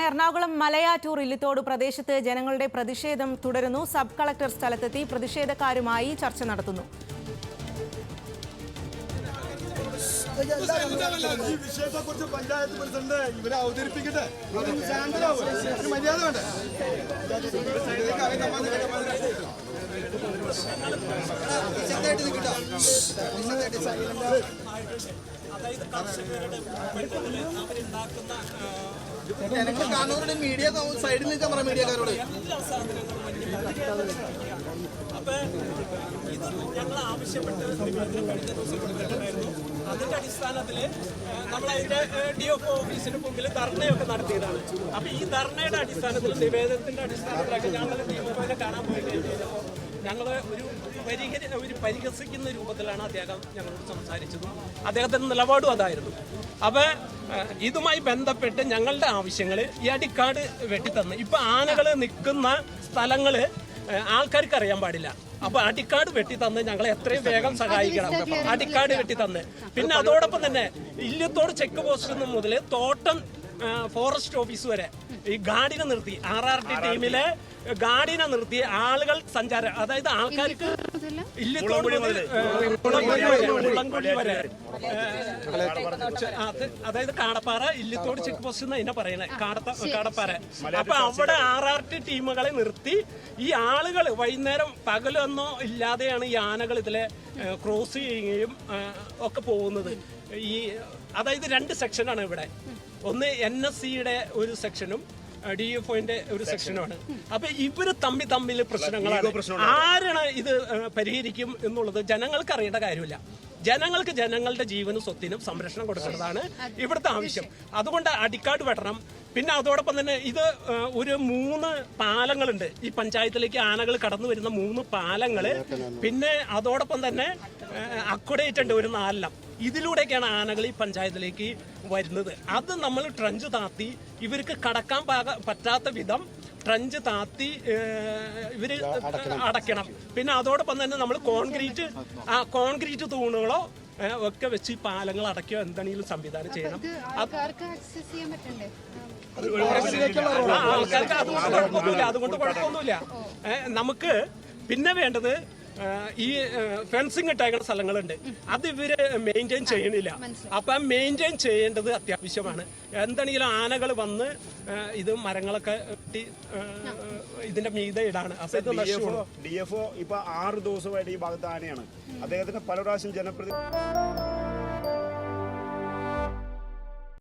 എറണാകുളം മലയാറ്റൂർ ഇല്ലിത്തോട് പ്രദേശത്ത് ജനങ്ങളുടെ പ്രതിഷേധം തുടരുന്നു. സബ് കളക്ടർ സ്ഥലത്തെത്തി പ്രതിഷേധക്കാരുമായി ചർച്ച നടത്തുന്നു. ഈ വിഷയത്തെക്കുറിച്ച് പഞ്ചായത്ത് പ്രസിഡന്റ് ഇവരെ അവതരിപ്പിക്കട്ടെ. മര്യാദ വേണ്ട. ജനങ്ങൾ കാണുന്നവരുടെ മീഡിയ സൈഡിൽ നിൽക്കാൻ പറ മീഡിയക്കാരോട്. അപ്പൊ ഇത് ഞങ്ങൾ ആവശ്യപ്പെട്ട് കഴിഞ്ഞ ദിവസം കൊടുത്തിട്ടുണ്ടായിരുന്നു. അതിന്റെ അടിസ്ഥാനത്തില് നമ്മളതിന്റെ DFO ഓഫീസിന് മുമ്പിൽ ധർണയൊക്കെ നടത്തിയതാണ്. അപ്പൊ ഈ ധർണയുടെ അടിസ്ഥാനത്തിൽ നിവേദനത്തിന്റെ അടിസ്ഥാനത്തിലൊക്കെ ഞങ്ങൾ DFOനെ കാണാൻ പോയി കഴിഞ്ഞപ്പോൾ ഞങ്ങൾ ഒരു പരിഹസിക്കുന്ന രൂപത്തിലാണ് അദ്ദേഹം ഞങ്ങളോട് സംസാരിച്ചതും അദ്ദേഹത്തിന്റെ നിലപാടും അതായിരുന്നു. അപ്പൊ ഇതുമായി ബന്ധപ്പെട്ട് ഞങ്ങളുടെ ആവശ്യങ്ങൾ ഈ അടിക്കാട് വെട്ടിത്തന്ന് ഇപ്പൊ ആനകൾ നിൽക്കുന്ന സ്ഥലങ്ങള് ആൾക്കാർക്ക് അറിയാൻ പാടില്ല. അപ്പൊ അടിക്കാട് വെട്ടിത്തന്ന് ഞങ്ങളെ എത്രയും വേഗം സഹായിക്കണം. അടിക്കാട് വെട്ടിത്തന്ന് പിന്നെ അതോടൊപ്പം തന്നെ ഇല്ലത്തോട് ചെക്ക് പോസ്റ്റ് മുതൽ തോട്ടം ഫോറസ്റ്റ് ഓഫീസ് വരെ ഈ ഗാർഡിനെ നിർത്തി RRT ടീമിലെ ഗാർഡിനെ നിർത്തി ആളുകൾ സഞ്ചാരം, അതായത് ആൾക്കാർക്ക് ഇല്ലത്തോട് മുതൽ മുളങ്കുഴി വരെ, അതായത് കാടപ്പാറ ഇല്ലത്തോട് ചെക്ക് പോസ്റ്റ് എന്ന് അതിനെ പറയുന്നത് കാടപ്പാറ. അപ്പൊ അവിടെ RRT ടീമുകളെ നിർത്തി ഈ ആളുകൾ വൈകുന്നേരം പകലൊന്നോ ഇല്ലാതെയാണ് ഈ ആനകൾ ഇതിലെ ക്രോസ് ചെയ്യുകയും ഒക്കെ പോകുന്നത്. ഈ അതായത് 2 സെക്ഷനാണ് ഇവിടെ. ഒന്ന് NSCയുടെ ഒരു സെക്ഷനും DFOന്റെ ഒരു സെക്ഷനുമാണ്. അപ്പൊ ഇവര് തമ്മിൽ പ്രശ്നങ്ങളാണ്. ആരാണ് ഇത് പരിഹരിക്കും എന്നുള്ളത് ജനങ്ങൾക്ക് അറിയേണ്ട കാര്യമില്ല. ജനങ്ങൾക്ക് ജനങ്ങളുടെ ജീവനും സ്വത്തിനും സംരക്ഷണം കൊടുക്കേണ്ടതാണ് ഇവിടുത്തെ ആവശ്യം. അതുകൊണ്ട് അടിക്കാട് വെട്ടണം. പിന്നെ അതോടൊപ്പം തന്നെ ഇത് ഒരു 3 പാലങ്ങളുണ്ട് ഈ പഞ്ചായത്തിലേക്ക് ആനകൾ കടന്നു വരുന്ന 3 പാലങ്ങള്. പിന്നെ അതോടൊപ്പം തന്നെ അക്വഡേറ്റ് ഉണ്ട് ഒരു 4 ഇതിലൂടെയൊക്കെയാണ് ആനകൾ ഈ പഞ്ചായത്തിലേക്ക് വരുന്നത്. അത് നമ്മൾ ട്രഞ്ച് താത്തി ഇവർക്ക് കടക്കാൻ പറ്റാത്ത വിധം ട്രഞ്ച് താത്തി ഇവര് അടയ്ക്കണം. പിന്നെ അതോടൊപ്പം തന്നെ നമ്മൾ കോൺക്രീറ്റ് തൂണുകളോ ഒക്കെ വെച്ച് ഈ പാലങ്ങൾ അടയ്ക്കോ എന്താണെങ്കിലും സംവിധാനം ചെയ്യണം. ആൾക്കാർക്ക് അതുകൊണ്ട് കുഴപ്പമൊന്നുമില്ല. നമുക്ക് പിന്നെ വേണ്ടത് ഈ ഫെൻസിങ് ഇട്ടേക്കുന്ന സ്ഥലങ്ങളുണ്ട്, അത് ഇവര് മെയിൻറ്റെയിൻ ചെയ്യണില്ല. അപ്പൊ മെയിൻറ്റെയിൻ ചെയ്യേണ്ടത് അത്യാവശ്യമാണ്. എന്താണെങ്കിലും ആനകൾ വന്ന് ഇത് മരങ്ങളൊക്കെ ഇതിന്റെ മീതെ ഇടാണ്. DFO ഇപ്പൊ 6 ദിവസമായിട്ട് ഈ ഭാഗത്ത് ആനയാണ്. അദ്ദേഹത്തിന് പല പ്രാവശ്യം ജനപ്രതി